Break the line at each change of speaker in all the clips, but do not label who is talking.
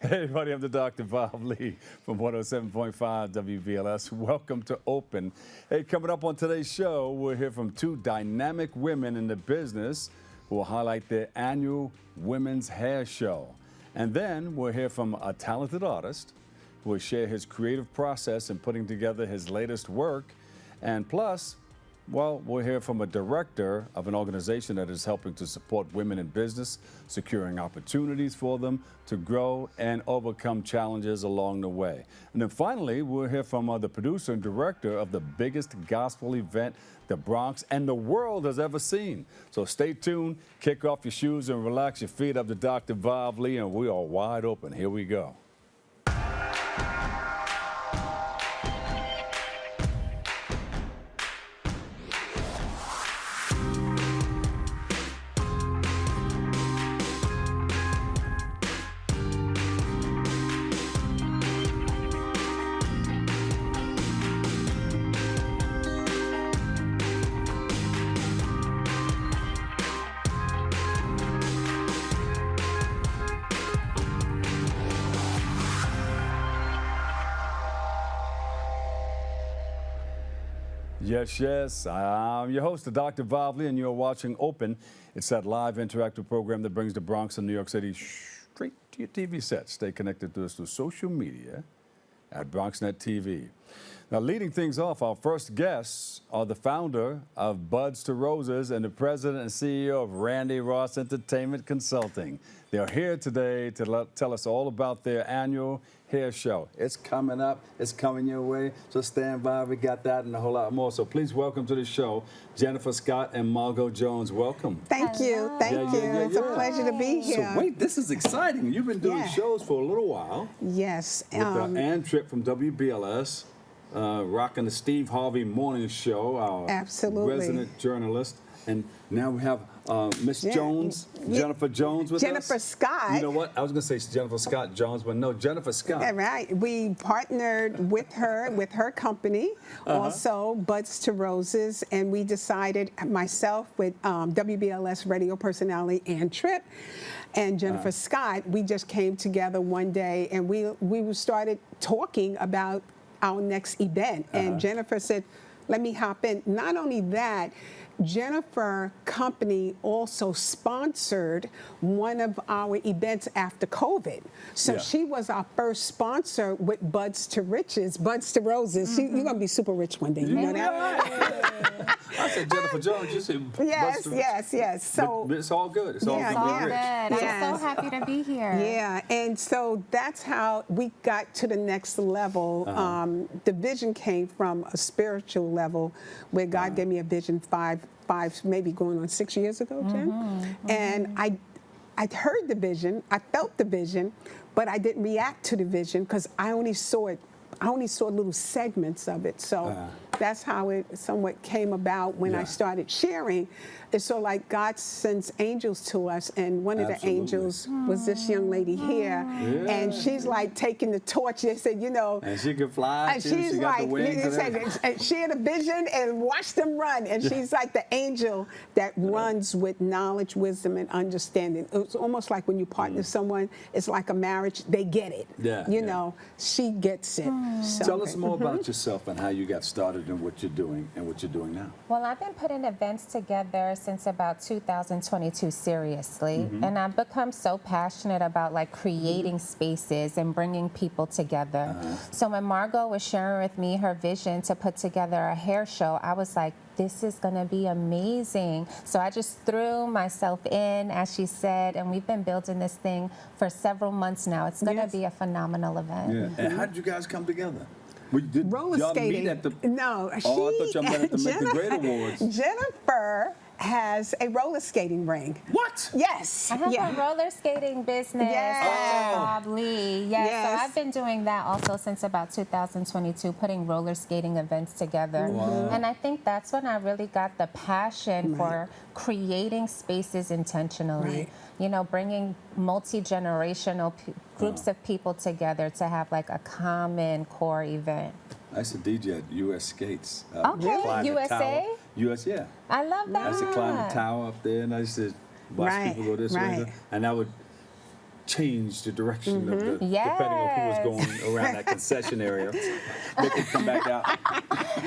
Hey, everybody, I'm the Dr. Bob Lee from 107.5 WBLS. Welcome to Open. Hey, coming up on today's show, we'll hear from two dynamic women in the business who will highlight their annual Women's Hair Show. And then we'll hear from a talented artist who will share his creative process in putting together his latest work. And plus, well, we'll hear from a director of an organization that is helping to support women in business, securing opportunities for them to grow and overcome challenges along the way. And then finally, we'll hear from the producer and director of the biggest gospel event the Bronx and the world has ever seen. So stay tuned, kick off your shoes and relax your feet. Up to Dr. Bob Lee, and we are wide open. Here we go. Yes. I'm your host, Dr. Bob Lee, and you're watching Open. It's that live interactive program that brings the Bronx and New York City straight to your TV set. Stay connected to us through social media at Bronxnet TV. Now, leading things off, our first guests are the founder of Buds to Roses and the president and CEO of R&R Entertainment Consulting. They're here today to tell us all about their annual hair show. It's coming up. It's coming your way. So stand by. We got that and a whole lot more. So please welcome to the show, Jennifer Scott and Margaux Jones. Welcome.
Thank you. Thank you. It's a pleasure to be here.
So wait, this is exciting. You've been doing shows for a little while.
Yes.
With Ann Tripp from WBLS, rocking the Steve Harvey Morning Show, our resident journalist. And now we have Miss Jones, Jennifer Jones with us.
Jennifer Scott.
You know what? I was going to say Jennifer Scott Jones, but no, Jennifer Scott.
Right. We partnered with her company, also Buds to Roses, and we decided, myself with WBLS radio personality Ann Tripp and Jennifer Scott, we just came together one day and we started talking about our next event. And Jennifer said, let me hop in. Not only that, Jennifer company also sponsored one of our events after COVID. So she was our first sponsor with Buds to Riches, Buds to Roses. You're going to be super rich one day. You know that?
I said Jennifer Jones. You said Buds to Riches.
Yes. So
but it's all good. It's all good.
I'm so happy to be here.
Yeah, and so that's how we got to the next level. The vision came from a spiritual level where God gave me a vision five, maybe going on 6 years ago, Jen. And I heard the vision, I felt the vision, but I didn't react to the vision because I only saw little segments of it. So that's how it somewhat came about when I started sharing. It's so like God sends angels to us, and one of the angels was this young lady here, and she's like taking the torch. They said, you know,
and she can fly.
And she's like, she had a vision and watch them run, and she's like the angel that runs with knowledge, wisdom, and understanding. It's almost like when you partner someone, it's like a marriage. They get it. You know, she gets it. So,
tell us more about yourself and how you got started and what you're doing now.
Well, I've been putting events together since about 2022 seriously, and I've become so passionate about like creating spaces and bringing people together. So when Margaux was sharing with me her vision to put together a hair show, I was like, this is going to be amazing. So I just threw myself in, as she said, and we've been building this thing for several months now. It's going to be a phenomenal event.
And how did you guys come together?
Roller skating.
Meet at the...
No,
I thought y'all met at the Make the Great Awards.
Jennifer has a roller skating ring.
What?
Yes.
I have a roller skating business, Dr. Bob Lee. Yes. So I've been doing that also since about 2022, putting roller skating events together. And I think that's when I really got the passion for creating spaces intentionally. You know, bringing multi-generational groups of people together to have like a common core event.
I used to DJ at U.S. Skates.
Okay, USA?
U.S., yeah.
I love that.
I used to climb the tower up there, and I used to watch people go this way. And I would change the direction of the, depending
Yes.
on who was going around that concession area. They could come back out.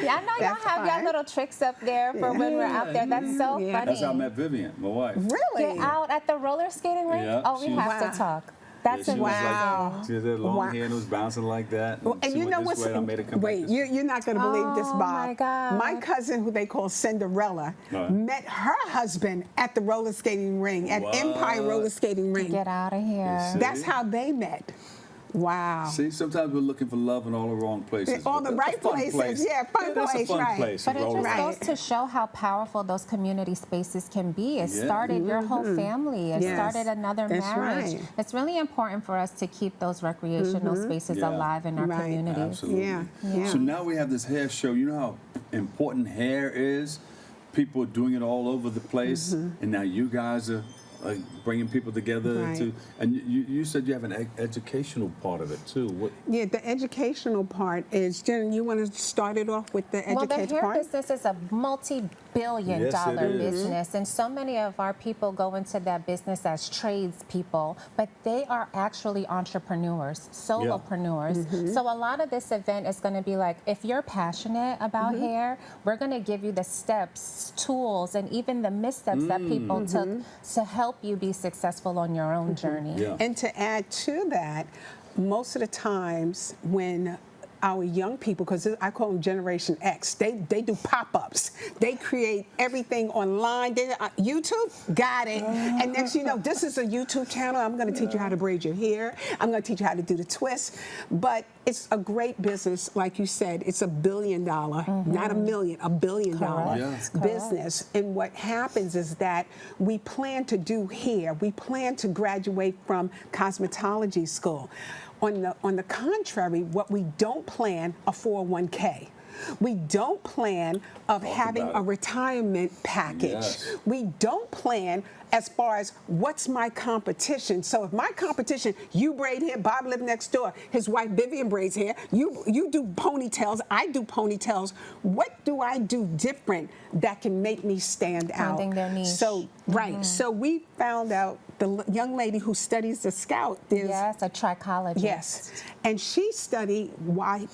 Yeah, I know y'all
That's
have y'all
fine.
little tricks up there for when we're out there. That's so
Yeah.
funny.
That's how I met Vivian, my wife.
Really?
Get out at the roller skating rink?
Yeah,
Oh, we
she-
have
Wow.
to talk. That's
Yeah, she was
amazing.
like, she had that long
Wow.
hair and was bouncing like that.
And
she
you
went
know
this
what's
way, and I made her come back
wait,
this way.
you're not going to believe this,
Oh,
Bob.
my God.
My cousin, who they call Cinderella,
Right.
met her husband at the roller skating ring, at
What?
Empire Roller Skating Ring.
Get out of here.
See?
That's how they met. Wow.
See, sometimes we're looking for love in all the wrong places.
All
but
the
that's
right
a fun
places.
place.
Yeah, fun
that's
place,
a fun
right.
place.
But it
roller
just
Right.
goes to show how powerful those community spaces can be. It
Yeah.
started your whole family. It
Yes.
started another
That's
marriage.
right.
It's really important for us to keep those recreational spaces
Yeah.
alive in our
Right.
communities.
Absolutely.
Yeah, yeah.
So now we have this hair show. You know how important hair is? People are doing it all over the place, and now you guys are bringing people together
Right.
to. And you said you have an educational part of it too. What?
Yeah, the educational part is, Jen, you want to start it off with the
Well, the
educational
hair
part?
business is a multi-billion
Yes,
dollar
it is.
business, and so many of our people go into that business as tradespeople, but they are actually entrepreneurs, solopreneurs. So a lot of this event is going to be like, if you're passionate about hair, we're going to give you the steps, tools, and even the missteps that people took to help you be successful on your own journey.
Yeah.
And to add to that, most of the times when our young people, because I call them Generation X, they do pop-ups. They create everything online. YouTube, got it. And next you know, this is a YouTube channel. I'm going to teach you how to braid your hair. I'm going to teach you how to do the twist. But it's a great business. Like you said, it's $1 billion, not a million, $1 billion
Correct.
business. And what happens is that we plan to do hair. We plan to graduate from cosmetology school. On the contrary, what we don't plan, a 401k. We don't plan of having
about
a
it.
retirement package.
Yes.
We don't plan as far as what's my competition. So if my competition, you braid hair, Bob lived next door, his wife Vivian braids hair, you do ponytails, I do ponytails. What do I do different that can make me stand out?
Finding their niche.
So, right. So we found out the young lady who studies the Scout is
Yes, a trichologist.
Yes, and she studied why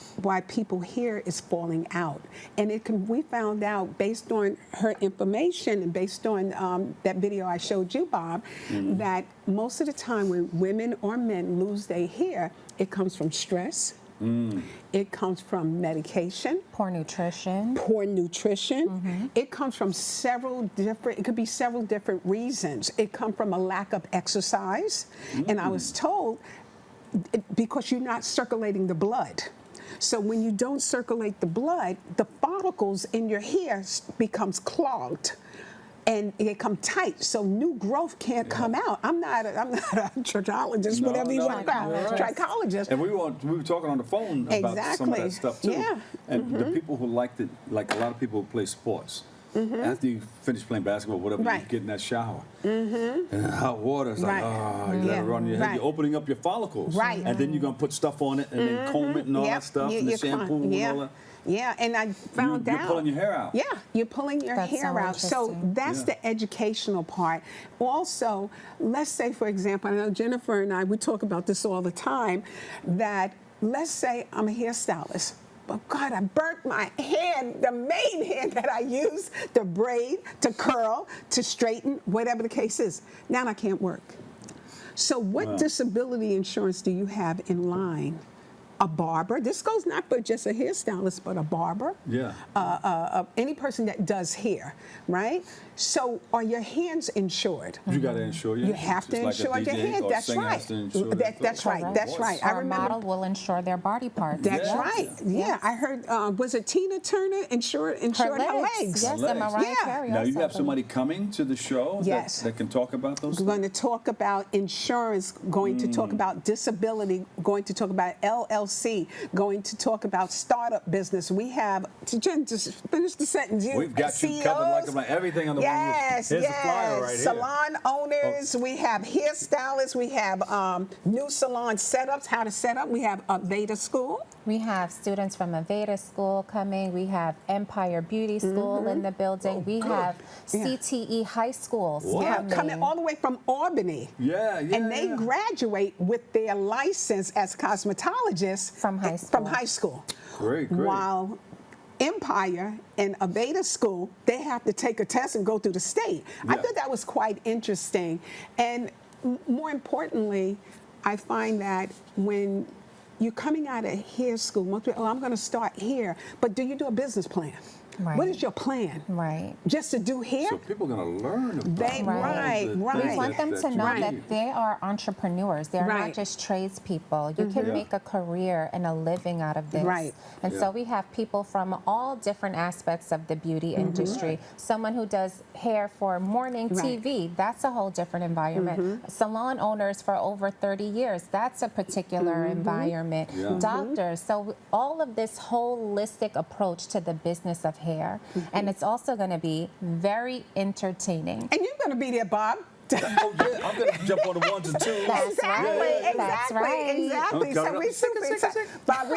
people hair is falling out, and we found out based on her information and based on that video I showed you, Bob, that most of the time when women or men lose their hair, it comes from stress. It comes from medication.
Poor nutrition.
Poor nutrition. It comes from it could be several different reasons. It comes from a lack of exercise. And I was told, because you're not circulating the blood. So when you don't circulate the blood, the follicles in your hair becomes clogged. And they come tight, so new growth can't come out. I'm not a trichologist,
No,
whatever you
no,
want to call it,
you're right.
trichologist.
And we were talking on the phone about some of that
Exactly.
stuff too.
Yeah.
And the people who like a lot of people who play sports. After you finish playing basketball, whatever, you
Right.
get in that shower. And hot water, it's like,
Right.
you let
Yeah.
it run in your head.
Right.
You're opening up your follicles.
Right.
And then you're going to put stuff on it and then comb it and all that stuff, and the shampoo and all that.
Yeah, and I found
You're
out.
pulling your hair out.
Yeah, you're pulling your
That's
hair
so
out. So
interesting.
that's
Yeah.
the educational part. Also, let's say, for example, I know Jennifer and we talk about this all the time, that let's say I'm a hairstylist. But God, I burnt my hair, the main hair that I use to braid, to curl, to straighten, whatever the case is. Now I can't work. So what
Wow.
disability insurance do you have in line? A barber. This goes not for just a hairstylist, but a barber.
Yeah.
Any person that does hair, right? So are your hands insured?
You got to insure your
You have to
just
insure
like a
your
DJ
hand.
or
That's
singer
right.
has to insure their
That's right.
voice.
That's right. I
Our
remember.
model will insure their body parts.
That's
Yes.
right. Yeah, I heard. Was it Tina Turner insured her legs?
Yes,
Her
and
legs.
Mariah
Yeah.
Carey
Now you
also.
have somebody coming to the show
Yes.
that can talk about those
We're going to talk about insurance, going to talk about disability, going to talk about LLC, going to talk about startup business. We have, Jen, just finish the sentence.
We've got you covered like everything on the
yes,
one. Here's the flyer right here.
Salon owners, we have hairstylists, we have new salon setups, how to set up. We have a Veda School.
We have students from Aveda School coming. We have Empire Beauty School in the building. We have CTE high schools
coming all the way from Albany. And they graduate with their license as cosmetologists
from high school.
Great.
While Empire and Aveda School, they have to take a test and go through the state. I thought that was quite interesting. And more importantly, I find that when you're coming out of hair school, most people, I'm going to start here, but do you do a business plan?
Right.
What is your plan?
Right.
Just to do hair?
So people are going to learn about
Right.
We want them to know that they are entrepreneurs. They're not just tradespeople. You can make a career and a living out of this.
Right.
And so we have people from all different aspects of the beauty industry. Someone who does hair for morning TV, that's a whole different environment. Salon owners for over 30 years, that's a particular environment. Doctors. So all of this holistic approach to the business of hair. And it's also going to be very entertaining.
And you're going to be there, Bob.
I'm going to jump on the ones and twos.
Exactly. So we super excited. Bob,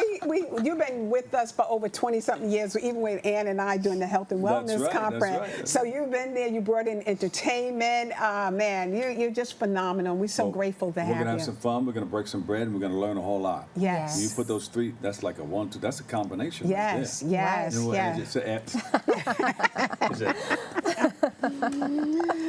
you've been with us for over 20-something years, even with Ann and I doing the Health and Wellness Conference. So you've been there. You brought in entertainment. Man, you're just phenomenal. We're so grateful to have you.
We're going to have some fun. We're going to break some bread, and we're going to learn a whole lot.
Yes.
You put those three, that's like a 1-2. That's a combination.
Yes,
right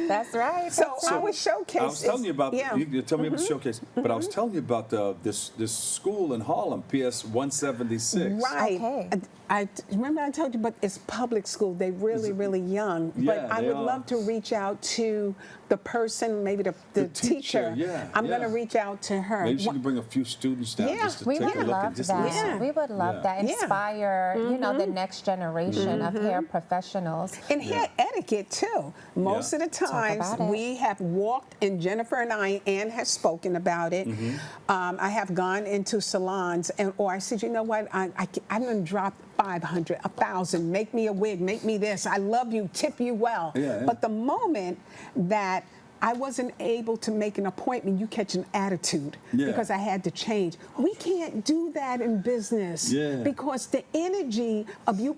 That's right.
So our showcase.
I was telling you about. You tell me about the showcase, but I was telling you about this school in Harlem, PS 176.
Right.
Okay.
I remember I told you, but it's public school. They're really young. But I would love to reach out to the person, maybe the teacher. I'm going to reach out to her.
Maybe she can bring a few students down just to take a look and just listen.
We would love that. Inspire, the next generation of hair professionals.
And hair etiquette too. Most of the times we have walked, and Jennifer and Ann has spoken about it. I have gone into salons, or I said, you know what, I'm going to drop 500, 1,000, make me a wig, make me this, I love you, tip you well. But the moment that I wasn't able to make an appointment, you catch an attitude because I had to change. We can't do that in business because the energy of you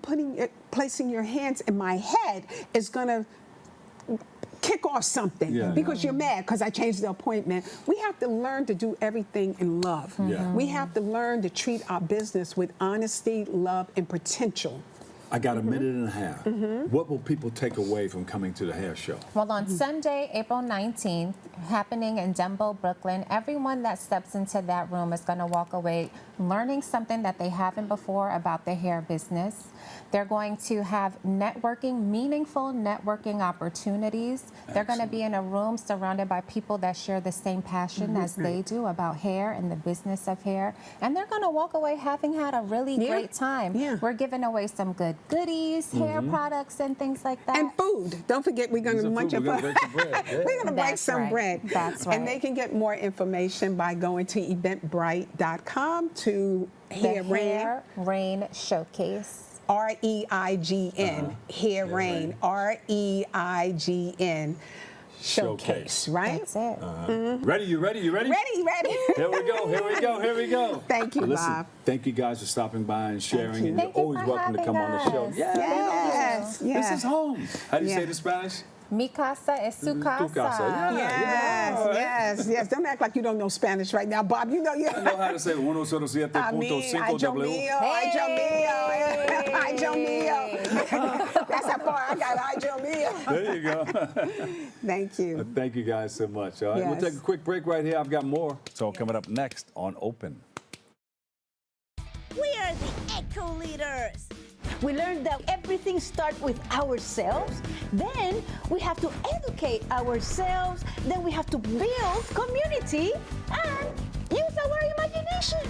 placing your hands in my head is going to kick off something because you're mad because I changed the appointment. We have to learn to do everything in love. We have to learn to treat our business with honesty, love, and potential.
I got a minute and a half. What will people take away from coming to the hair show?
Well, on Sunday, April 19th, happening in Dumbo, Brooklyn, everyone that steps into that room is going to walk away learning something that they haven't before about the hair business. They're going to have meaningful networking opportunities. They're going to be in a room surrounded by people that share the same passion as they do about hair and the business of hair. And they're going to walk away having had a really great time. We're giving away some good goodies, hair products, and things like that.
And food. Don't forget, we're going to munch up. We're going to break some bread.
That's right.
And they can get more information by going to eventbrite.com to
Hair Rain Showcase.
REIGN, Hair Rain, REIGN Showcase, right?
That's it.
Ready? You ready?
Ready.
Here we go.
Thank you, Bob.
Thank you guys for stopping by and sharing. And
Thank
you're
you
always
for
welcome to come on the show.
Yes.
This is home. How do you say it in Spanish?
Mi casa es su casa.
Yes. Don't act like you don't know Spanish right now, Bob. You know you.
I know how to say 107.5 W.
Ay, Dios mío. That's how far I got. Ay, Dios mío.
There you go.
Thank you.
Thank you guys so much. All right, we'll take a quick break right here. I've got more. It's all coming up next on Open.
We are the Eco Leaders.
We learned that everything starts with ourselves. Then we have to educate ourselves. Then we have to build community and use our imagination.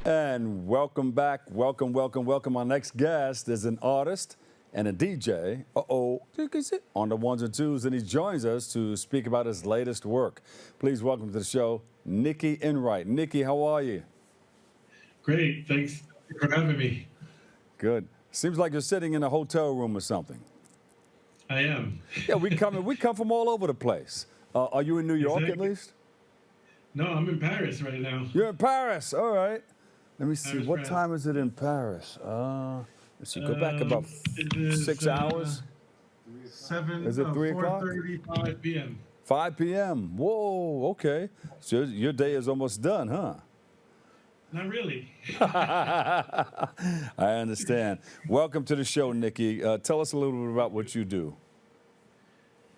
And welcome back. Welcome, welcome, welcome. Our next guest is an artist and a DJ. On the ones and twos, and he joins us to speak about his latest work. Please welcome to the show, Nicky Enright. Nicky, how are you?
Great. Thanks for having me.
Good. Seems like you're sitting in a hotel room or something.
I am.
Yeah, we come from all over the place. Are you in New York
Exactly.
at least?
No, I'm in Paris right now.
You're in Paris. All right. Let me see.
Paris,
What
France.
time is it in Paris? Let's see. Go back about
It is,
6 hours.
7.
Is it 3 o'clock?
4:35 p.m.
5 p.m. Whoa. Okay. So your day is almost done, huh?
Not really.
I understand. Welcome to the show, Nicky. Tell us a little bit about what you do.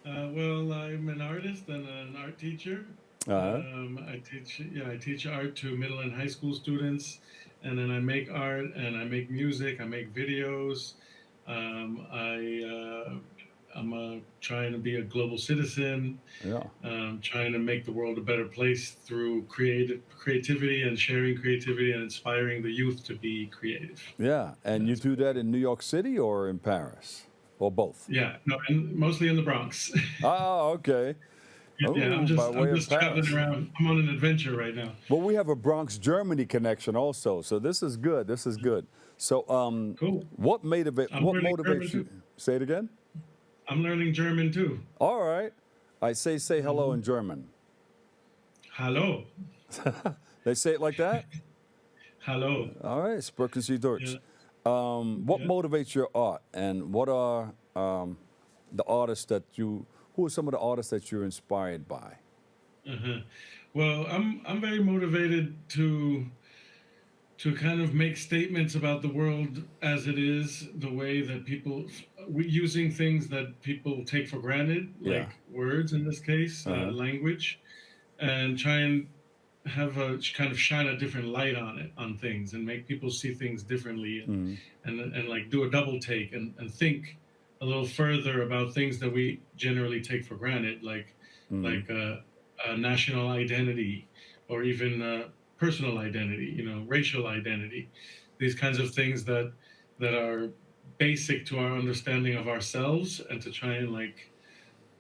Well, I'm an artist and an art teacher.
Uh-huh.
I teach art to middle and high school students, and then I make art and I make music. I make videos. I'm trying to be a global citizen.
Yeah.
Trying to make the world a better place through creativity and sharing creativity and inspiring the youth to be creative.
Yeah. And you do that in New York City or in Paris? Or both?
Yeah, no, and mostly in the Bronx.
Oh, okay.
Yeah, I'm
by way of
just traveling
Paris.
around. I'm on an adventure right now.
Well, we have a Bronx, Germany connection also, so this is good. This is good. So,
Cool.
what motivates
I'm learning German
you?
too.
Say it again.
I'm learning German too.
All right. I say hello in German.
Hallo.
They say it like that.
Hallo.
All right. Sprechen Sie Deutsch.
Yeah.
What
Yeah.
motivates your art, and what are the artists that you? Who are some of the artists that you're inspired by?
Uh-huh. Well, I'm very motivated to kind of make statements about the world as it is, the way that people using things that people take for granted,
Yeah.
like words in this case, language, and try and have a kind of shine a different light on things and make people see things differently and like do a double take and think a little further about things that we generally take for granted, like a national identity or even personal identity, racial identity, these kinds of things that are basic to our understanding of ourselves, and to try and like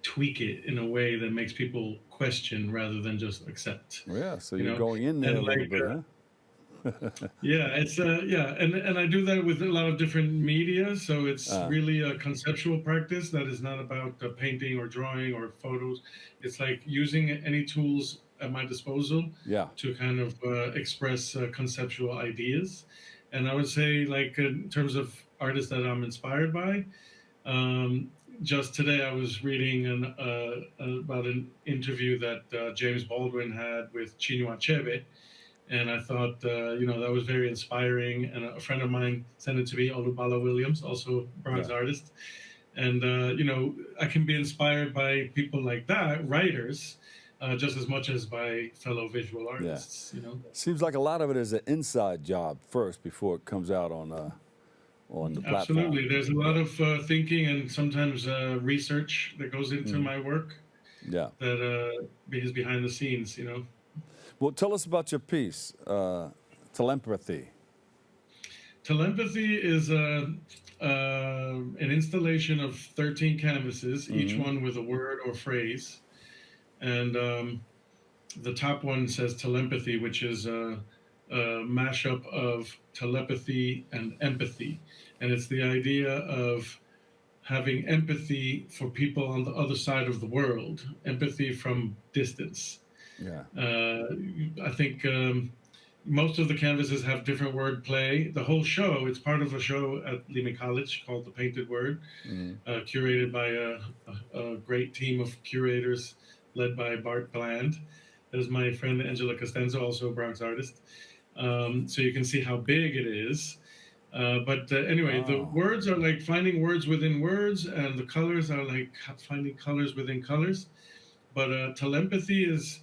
tweak it in a way that makes people question rather than just accept.
Yeah. So
You
you're
know,
going in there
and
a little
like,
bit, huh?
Yeah, it's and I do that with a lot of different media. So it's really a conceptual practice that is not about painting or drawing or photos. It's like using any tools at my disposal
Yeah.
to kind of express conceptual ideas. And I would say, like in terms of artists that I'm inspired by, just today I was reading about an interview that James Baldwin had with Chinua Achebe. And I thought, that was very inspiring. And a friend of mine sent it to me, Olubala Williams, also a Bronx artist. And, I can be inspired by people like that, writers, just as much as by fellow visual artists,
Seems like a lot of it is an inside job first before it comes out on the platform.
Absolutely. There's a lot of thinking and sometimes research that goes into my work
Yeah.
that is behind the scenes,
Well, tell us about your piece, Telempathy.
Telempathy is an installation of 13 canvases, each one with a word or phrase. And the top one says Telempathy, which is a mashup of telepathy and empathy. And it's the idea of having empathy for people on the other side of the world, empathy from distance.
Yeah.
I think most of the canvases have different wordplay. The whole show, it's part of a show at Lehman College called The Painted Word, curated by a great team of curators led by Bart Bland. There's my friend Angela Costanzo, also a Bronx artist. So you can see how big it is. But anyway, the words are like finding words within words, and the colors are like finding colors within colors. But telepathy is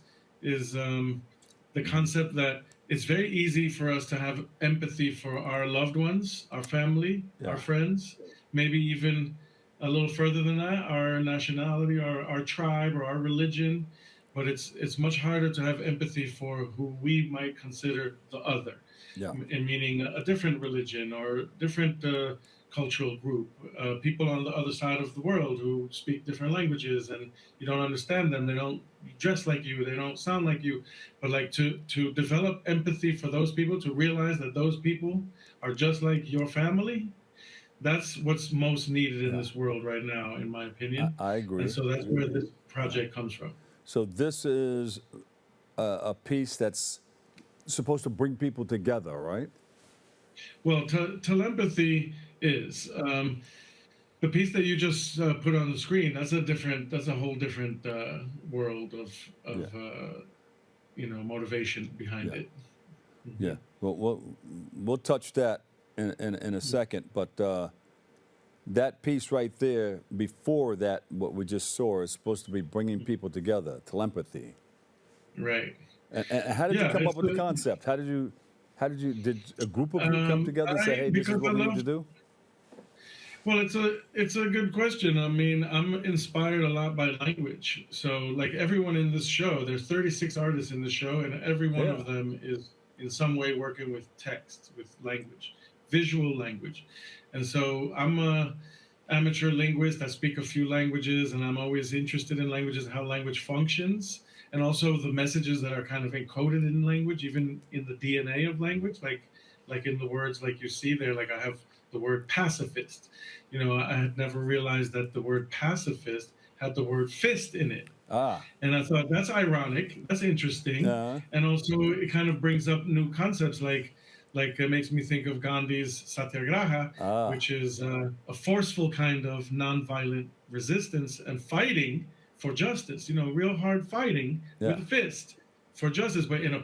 the concept that it's very easy for us to have empathy for our loved ones, our family, our friends, maybe even a little further than that, our nationality, our tribe, or our religion. but it's much harder to have empathy for who we might consider the other,
Yeah.
in meaning a different religion or different cultural group, people on the other side of the world who speak different languages, and you don't understand them. They don't dress like you. They don't sound like you. But like to develop empathy for those people, to realize that those people are just like your family. That's what's most needed in this world right now, in my opinion.
I agree.
And so that's where this project comes from.
So this is a piece that's supposed to bring people together, right?
Well, Telempathy is the piece that you just put on the screen. That's a whole different world of motivation behind it.
Yeah. Well, we'll touch that in a second, but that piece right there, before that, what we just saw, is supposed to be bringing people together, Telempathy.
Right.
And how did you come up with the concept? Did a group of you come together and say, hey, this is what we need to do?
Well, it's a good question. I mean, I'm inspired a lot by language. So, like everyone in this show, there's 36 artists in the show, and every one of them is in some way working with text, with language, visual language. And so I'm a amateur linguist. I speak a few languages, and I'm always interested in languages and how language functions, and also the messages that are kind of encoded in language, even in the DNA of language, like in the words like you see there. Like I have the word pacifist. You know, I had never realized that the word pacifist had the word fist in it. And I thought, that's ironic, that's interesting. And also it kind of brings up new concepts, like it makes me think of Gandhi's satyagraha, which is a forceful kind of nonviolent resistance and fighting for justice, you know, real hard fighting with a fist for justice, but in a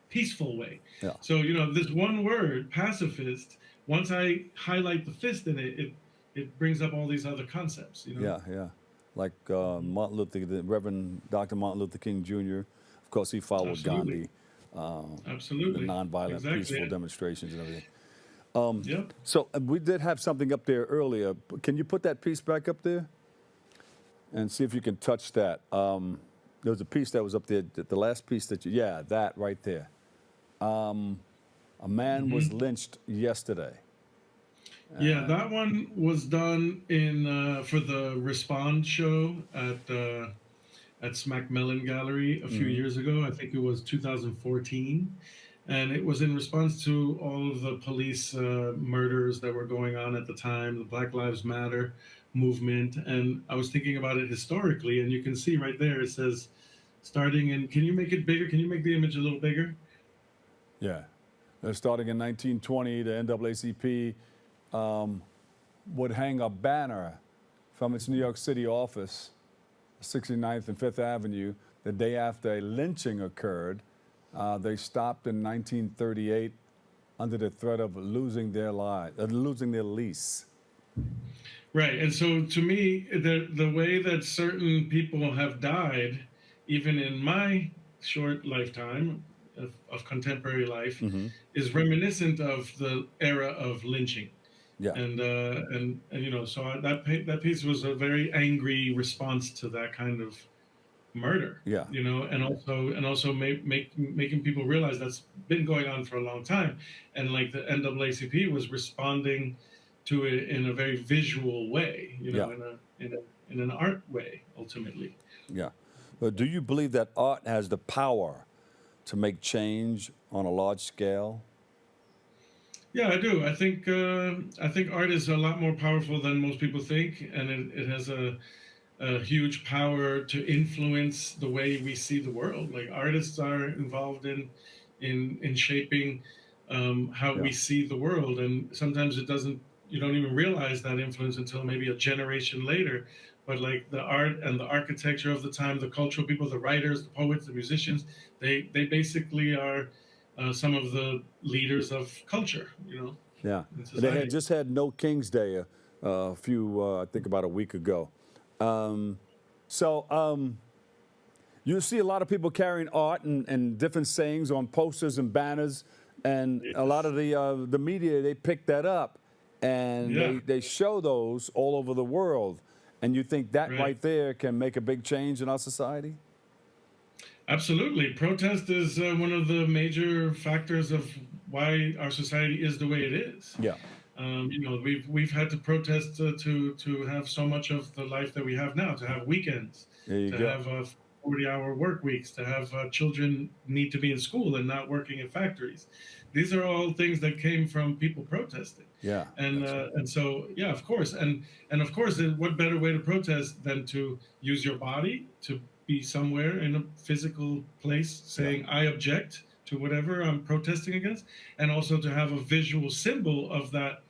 peaceful way. So, you know, this one word, pacifist, once I highlight the fist in it, it brings up all these other concepts, you know?
Yeah. Like Martin Luther, the Reverend Dr. Martin Luther King Jr., of course, he followed Gandhi.
Absolutely.
The nonviolent, peaceful demonstrations and everything.
Yep.
So we did have something up there earlier. Can you put that piece back up there? And see if you can touch that. There was a piece that was up there, the last piece that that right there. A man was lynched yesterday.
Yeah, that one was done for the Respond show at Smack Mellon Gallery a few years ago. I think it was 2014. And it was in response to all of the police murders that were going on at the time, the Black Lives Matter movement. And I was thinking about it historically, and you can see right there, it says, starting in, can you make it bigger? Can you make the image a little bigger?
Yeah. Starting in 1920, the NAACP would hang a banner from its New York City office, 69th and 5th Avenue, the day after a lynching occurred. They stopped in 1938 under the threat of losing their lease.
Right, and so to me, the way that certain people have died, even in my short lifetime of contemporary life, is reminiscent of the era of lynching.
Yeah.
And you know, so that piece was a very angry response to that kind of murder.
Yeah.
You know, and also making people realize that's been going on for a long time, and like the NAACP was responding to it in a very visual way, you know, in an art way, ultimately.
Yeah. But do you believe that art has the power to make change on a large scale?
Yeah, I do. I think art is a lot more powerful than most people think, and it has a huge power to influence the way we see the world. Like artists are involved in shaping how we see the world, and sometimes you don't even realize that influence until maybe a generation later. But like the art and the architecture of the time, the cultural people, the writers, the poets, the musicians, they basically are some of the leaders of culture, you know.
Yeah. They had just had No King's Day I think about a week ago. You see a lot of people carrying art and different sayings on posters and banners, and a lot of the media, they pick that up, and they show those all over the world. And you think that right there can make a big change in our society?
Absolutely. Protest is one of the major factors of why our society is the way it is.
Yeah.
We've had to protest to have so much of the life that we have now, to have weekends,
There you
to
go.
have 40-hour work weeks, to have children need to be in school and not working in factories. These are all things that came from people protesting.
Yeah.
And so, yeah, of course. And of course, what better way to protest than to use your body, to be somewhere in a physical place saying, I object to whatever I'm protesting against, and also to have a visual symbol of that,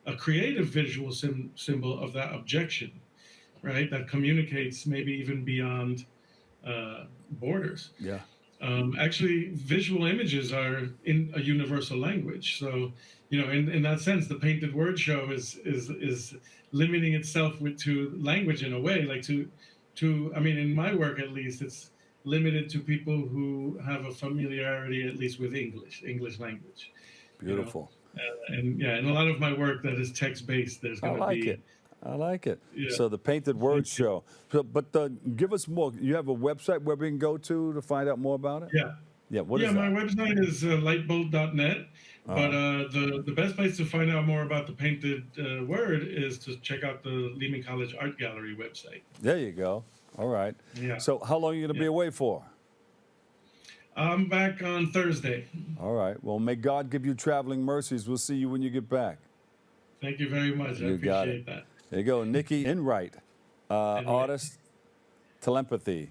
a creative visual symbol of that objection, right? That communicates maybe even beyond borders.
Yeah.
Actually, visual images are in a universal language. So, in that sense, the painted word show is limiting itself to language in a way, like I mean, in my work at least, it's limited to people who have a familiarity at least with English language.
Beautiful.
And in a lot of my work that is text based, there's
I
going to
like
be.
it. I like it.
Yeah.
So the painted word show. So, but give us more. You have a website where we can go to find out more about it?
Yeah.
Yeah. What is
My
that?
website is lightbolt.net. But the best place to find out more about the painted word is to check out the Lehman College Art Gallery website.
There you go. All right.
Yeah.
So how long are you going to be away for?
I'm back on Thursday.
All right. Well, may God give you traveling mercies. We'll see you when you get back.
Thank you very much. I
You got
appreciate
it.
that.
There you go. Nicky Enright, artist, Telempathy,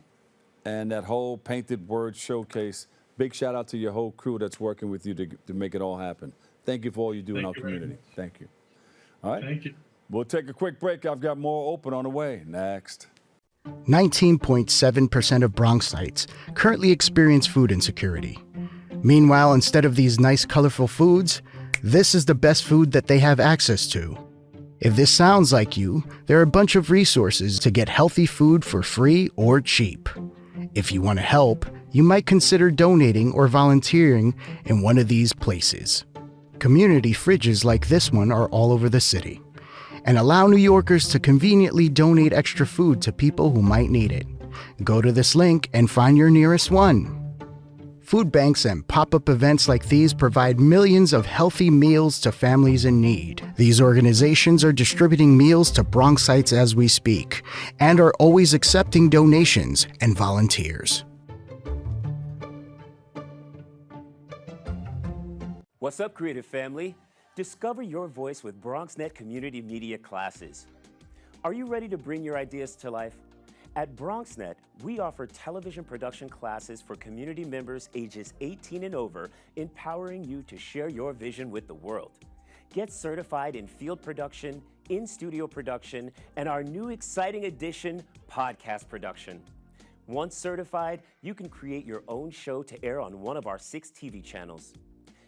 and that whole painted word showcase. Big shout out to your whole crew that's working with you to make it all happen. Thank you for all you do in our
Thank you very
community.
much.
Thank you. All right.
Thank you.
We'll take a quick break. I've got more open on the way. Next.
19.7% of Bronxites currently experience food insecurity. Meanwhile, instead of these nice, colorful foods, this is the best food that they have access to. If this sounds like you, there are a bunch of resources to get healthy food for free or cheap. If you want to help, you might consider donating or volunteering in one of these places. Community fridges like this one are all over the city and allow New Yorkers to conveniently donate extra food to people who might need it. Go to this link and find your nearest one. Food banks and pop-up events like these provide millions of healthy meals to families in need. These organizations are distributing meals to Bronxites as we speak and are always accepting donations and volunteers.
What's up, creative family? Discover your voice with Bronxnet Community Media Classes. Are you ready to bring your ideas to life? At Bronxnet, we offer television production classes for community members ages 18 and over, empowering you to share your vision with the world. Get certified in field production, in-studio production, and our new exciting addition, podcast production. Once certified, you can create your own show to air on one of our 6 TV channels.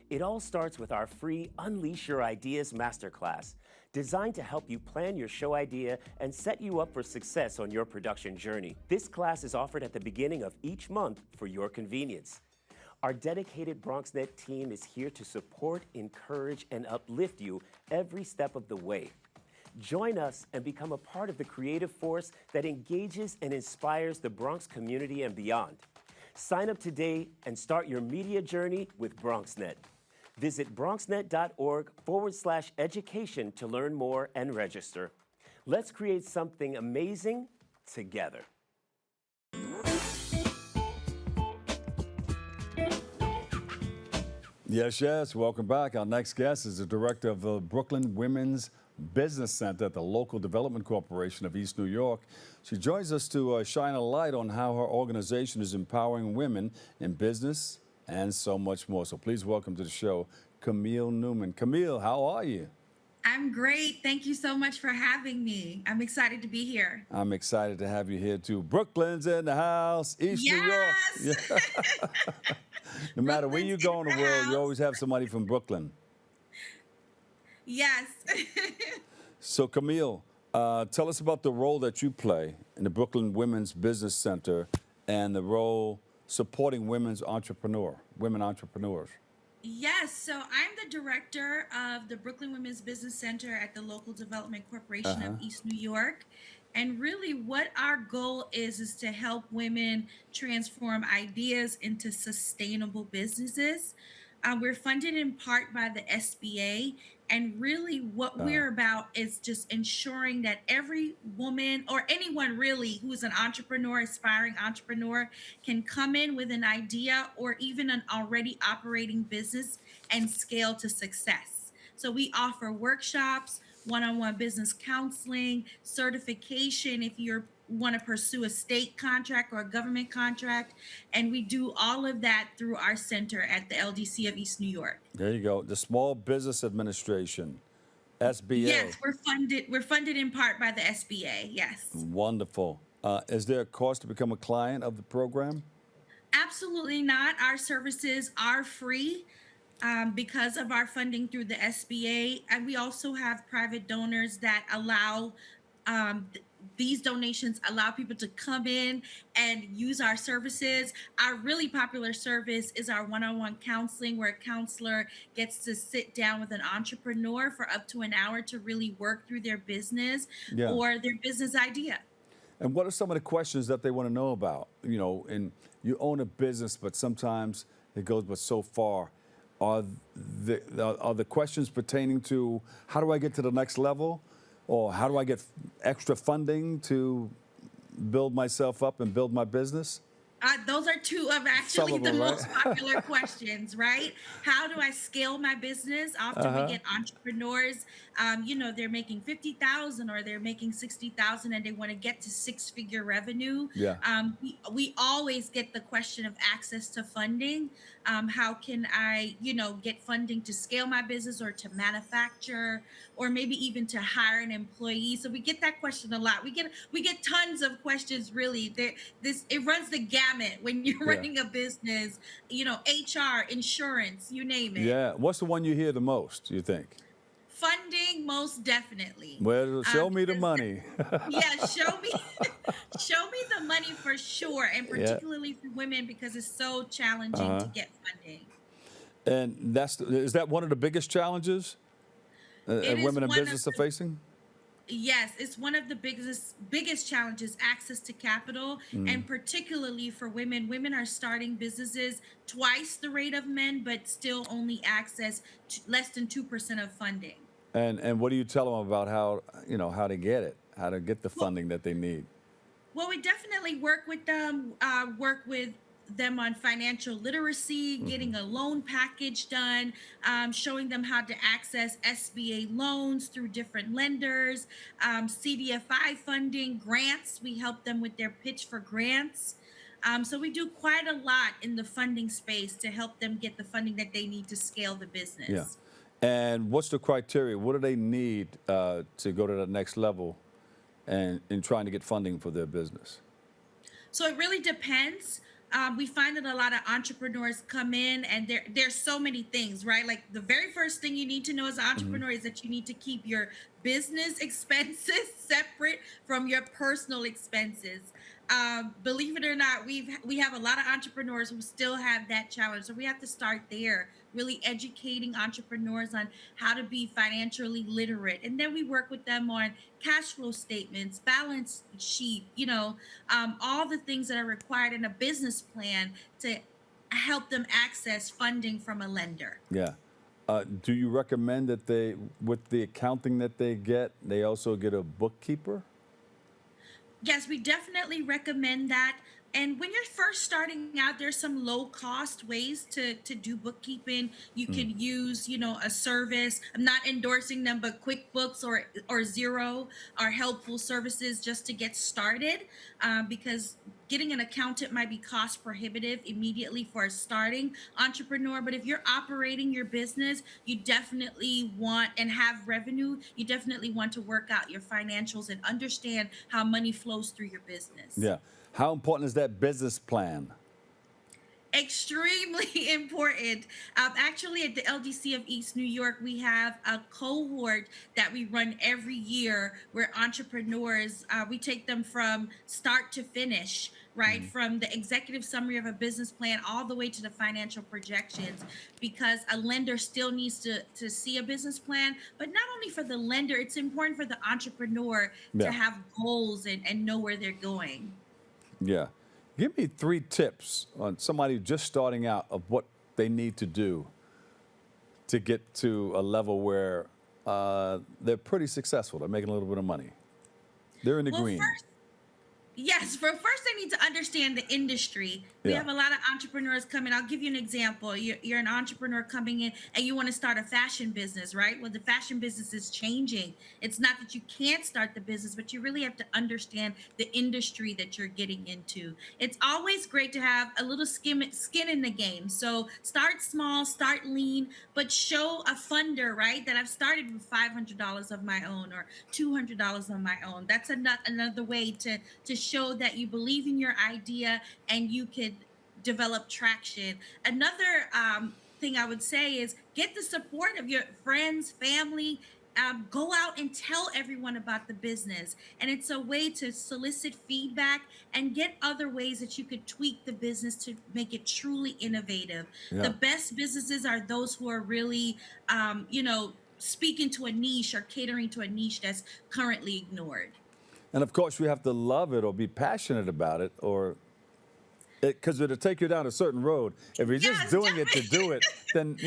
It all starts with our free Unleash Your Ideas Masterclass, designed to help you plan your show idea and set you up for success on your production journey. This class is offered at the beginning of each month for your convenience. Our dedicated Bronxnet team is here to support, encourage, and uplift you every step of the way. Join us and become a part of the creative force that engages and inspires the Bronx community and beyond. Sign up today and start your media journey with Bronxnet. Visit bronxnet.org/education to learn more and register. Let's create something amazing together.
Yes. Welcome back. Our next guest is the director of the Brooklyn Women's Business Center at the Local Development Corporation of East New York. She joins us to shine a light on how her organization is empowering women in business and so much more. So please welcome to the show, Camille Newman. Camille, how are you?
I'm great. Thank you so much for having me. I'm excited to be here.
I'm excited to have you here too. Brooklyn's in the house, East New York. Yeah. No matter where you go in the world, you always have somebody from Brooklyn.
Yes.
So Camille, tell us about the role that you play in the Brooklyn Women's Business Center and the role supporting women entrepreneurs.
Yes. So I'm the director of the Brooklyn Women's Business Center at the Local Development Corporation of East New York. And really, what our goal is to help women transform ideas into sustainable businesses. We're funded in part by the SBA. And really, what we're about is just ensuring that every woman or anyone really who is an entrepreneur, aspiring entrepreneur, can come in with an idea or even an already operating business and scale to success. So we offer workshops, one-on-one business counseling, certification if you want to pursue a state contract or a government contract, and we do all of that through our center at the LDC of East New York.
There you go. The Small Business Administration, SBA.
Yes, we're funded. We're funded in part by the SBA. Yes.
Wonderful. Is there a cost to become a client of the program?
Absolutely not. Our services are free. Because of our funding through the SBA. And we also have private donors that allow these donations allow people to come in and use our services. Our really popular service is our one-on-one counseling, where a counselor gets to sit down with an entrepreneur for up to an hour to really work through their business or their business idea.
And what are some of the questions that they want to know about? You know, and you own a business, but sometimes it goes but so far. Are the questions pertaining to how do I get to the next level, or how do I get extra funding to build myself up and build my business?
Those are two of actually the most popular questions, right? How do I scale my business? Often we get entrepreneurs, you know, they're making 50,000 or they're making 60,000 and they want to get to six-figure revenue. We always get the question of access to funding. How can I, you know, get funding to scale my business or to manufacture or maybe even to hire an employee? So we get that question a lot. We get tons of questions. Really, it runs the gamut when you're running a business. You know, HR, insurance, you name it.
Yeah. What's the one you hear the most, you think?
Funding, most definitely.
Well, show me the money.
Show me the money for sure, and particularly for women because it's so challenging to get funding.
And is that one of the biggest challenges women in business are facing?
Yes, it's one of the biggest challenges, access to capital, and particularly for women. Women are starting businesses twice the rate of men, but still only access less than 2% of funding.
And what do you tell them about how to get it, how to get the funding that they need?
Well, we definitely work with them on financial literacy, getting a loan package done, showing them how to access SBA loans through different lenders, CDFI funding, grants. We help them with their pitch for grants. So we do quite a lot in the funding space to help them get the funding that they need to scale the business.
Yeah. And what's the criteria? What do they need to go to the next level and in trying to get funding for their business?
So it really depends. We find that a lot of entrepreneurs come in and there's so many things, right? Like the very first thing you need to know as an entrepreneur is that you need to keep your business expenses separate from your personal expenses. Believe it or not, we have a lot of entrepreneurs who still have that challenge. So we have to start there, really educating entrepreneurs on how to be financially literate. And then we work with them on cash flow statements, balance sheet, you know, all the things that are required in a business plan to help them access funding from a lender.
Yeah. Do you recommend that with the accounting that they get, they also get a bookkeeper?
Yes, we definitely recommend that. And when you're first starting out, there's some low-cost ways to do bookkeeping. You can use, you know, a service. I'm not endorsing them, but QuickBooks or Xero are helpful services just to get started because getting an accountant might be cost prohibitive immediately for a starting entrepreneur. But if you're operating your business, you definitely want and have revenue. You definitely want to work out your financials and understand how money flows through your business.
Yeah. How important is that business plan?
Extremely important. Actually, at the LDC of East New York, we have a cohort that we run every year where entrepreneurs, we take them from start to finish, right? From the executive summary of a business plan all the way to the financial projections, because a lender still needs to see a business plan. But not only for the lender, it's important for the entrepreneur
Yeah.
to have goals and know where they're going.
Yeah. Give me 3 tips on somebody just starting out of what they need to do to get to a level where they're pretty successful. They're making a little bit of money. They're in the green.
Yes, first they need to understand the industry. We
Yeah.
have a lot of entrepreneurs coming. I'll give you an example. You're an entrepreneur coming in and you want to start a fashion business, right? Well, the fashion business is changing. It's not that you can't start the business, but you really have to understand the industry that you're getting into. It's always great to have a little skin in the game. So start small, start lean, but show a funder, right? That I've started with $500 of my own or $200 on my own. That's another way to show that you believe in your idea and you could develop traction. Another thing I would say is get the support of your friends, family. Go out and tell everyone about the business. And it's a way to solicit feedback and get other ways that you could tweak the business to make it truly innovative.
Yeah.
The best businesses are those who are really, speaking to a niche or catering to a niche that's currently ignored.
And of course, you have to love it or be passionate about it, or because it'll take you down a certain road. If you're just
Yes,
doing it to do it, then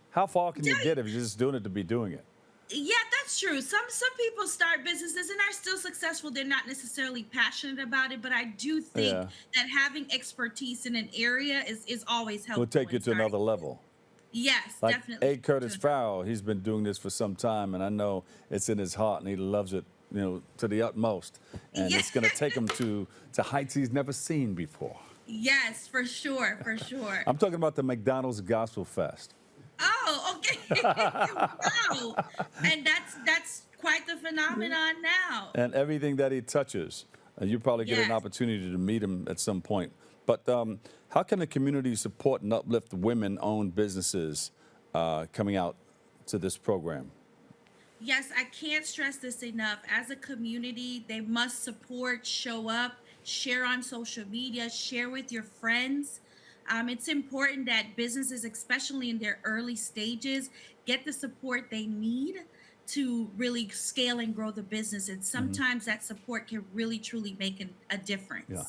how far can you get if you're just doing it to be doing it?
Yeah, that's true. Some people start businesses and are still successful. They're not necessarily passionate about it, but I do think that having expertise in an area is always helpful.
Will take you
in
to another
starting.
level.
Yes,
Like
definitely.
A. Curtis Farrow, he's been doing this for some time, and I know it's in his heart, and he loves it, to the utmost. And it's going to take him to heights he's never seen before.
Yes, for sure, for sure.
I'm talking about the McDonald's Gospelfest.
Oh, okay. Wow. And that's quite the phenomenon now.
And everything that he touches. And you probably get an
Yes.
opportunity to meet him at some point. But how can the community support and uplift women-owned businesses coming out to this program?
Yes, I can't stress this enough. As a community, they must support, show up, share on social media, share with your friends. It's important that businesses, especially in their early stages, get the support they need to really scale and grow the business. And sometimes that support can really, truly make a difference.
Yeah.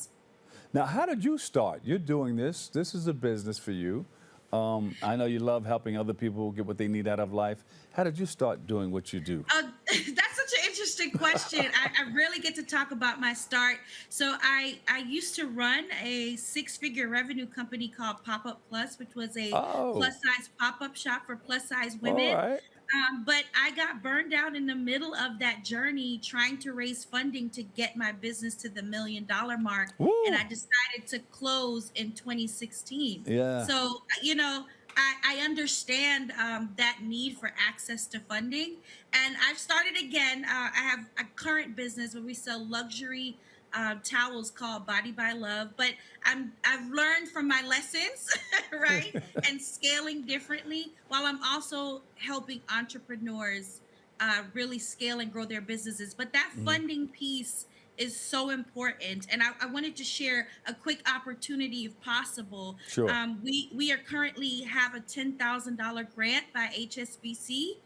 Now, how did you start? You're doing this. This is a business for you. I know you love helping other people get what they need out of life. How did you start doing what you do?
That's such an interesting question. I rarely get to talk about my start. So I used to run a 6-figure revenue company called Pop-Up Plus, which was a plus-size pop-up shop for plus-size women.
All right.
But I got burned out in the middle of that journey trying to raise funding to get my business to the $1 million mark.
Woo.
And I decided to close in 2016.
Yeah.
So, I understand that need for access to funding. And I've started again. I have a current business where we sell luxury towels called Body by Love, but I've learned from my lessons, right? And scaling differently, while I'm also helping entrepreneurs really scale and grow their businesses. But that funding piece is so important, and I wanted to share a quick opportunity if possible.
Sure.
We are currently have a $10,000 grant by HSBC,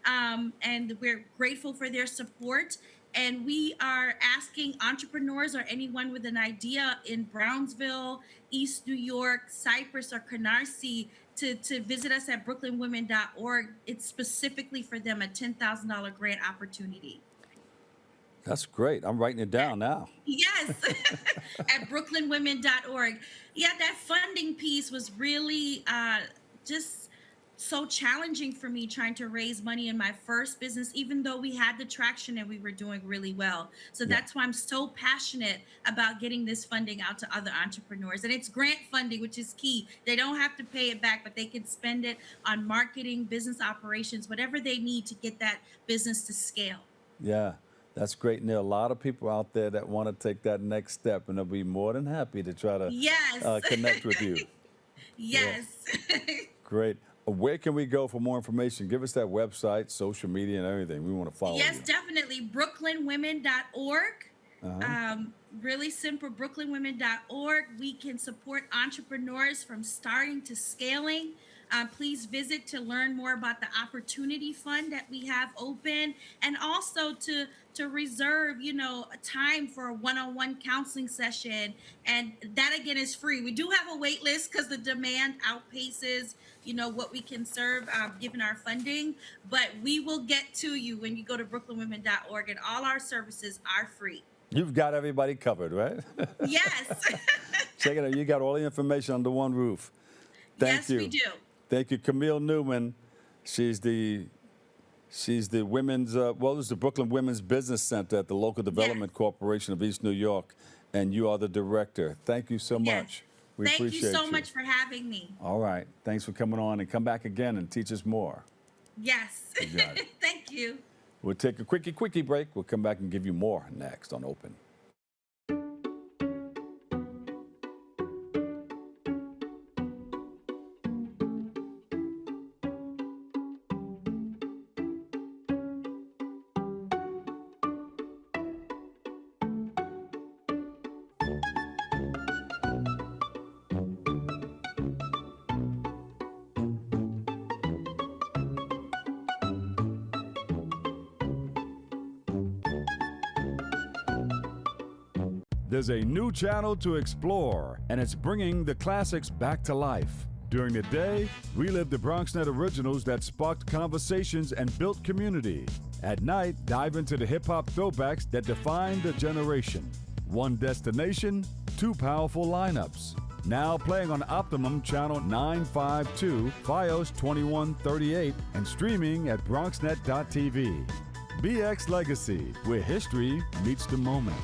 and we're grateful for their support. And we are asking entrepreneurs or anyone with an idea in Brownsville, East New York, Cypress, or Canarsie to visit us at brooklynwomen.org. It's specifically for them a $10,000 grant opportunity.
That's great. I'm writing it down now.
Yes, at brooklynwomen.org. Yeah, that funding piece was really just so challenging for me trying to raise money in my first business, even though we had the traction and we were doing really well. So that's why I'm so passionate about getting this funding out to other entrepreneurs. And it's grant funding, which is key. They don't have to pay it back, but they can spend it on marketing, business operations, whatever they need to get that business to scale.
Yeah, that's great. And there are a lot of people out there that want to take that next step, and they'll be more than happy to try to
Yes.
connect with you.
Yes.
Great. Where can we go for more information? Give us that website, social media, and everything. We want to follow
Yes,
you.
definitely. BrooklynWomen.org. Really simple, brooklynwomen.org. We can support entrepreneurs from starting to scaling. Please visit to learn more about the Opportunity Fund that we have open, and also to reserve, a time for a one-on-one counseling session. And that again is free. We do have a wait list because the demand outpaces, what we can serve given our funding. But we will get to you when you go to brooklynwomen.org, and all our services are free.
You've got everybody covered, right?
Yes.
Check it out. You got all the information under one roof. Thank
Yes,
you.
we do.
Thank you, Camille Newman. She's the women's, this is the Brooklyn Women's Business Center at the Local Development Corporation of East New York, and you are the director. Thank you so much. We
Thank
appreciate
you so much for having me.
All right. Thanks for coming on, and come back again and teach us more.
Yes.
You got it.
Thank you.
We'll take a quickie break. We'll come back and give you more next on Open. There's a new channel to explore, and it's bringing the classics back to life. During the day, relive the Bronxnet originals that sparked conversations and built community. At night, dive into the hip-hop throwbacks that defined the generation. One destination, two powerful lineups. Now playing on Optimum Channel 952, Fios 2138, and streaming at bronxnet.tv. BX Legacy, where history meets the moment.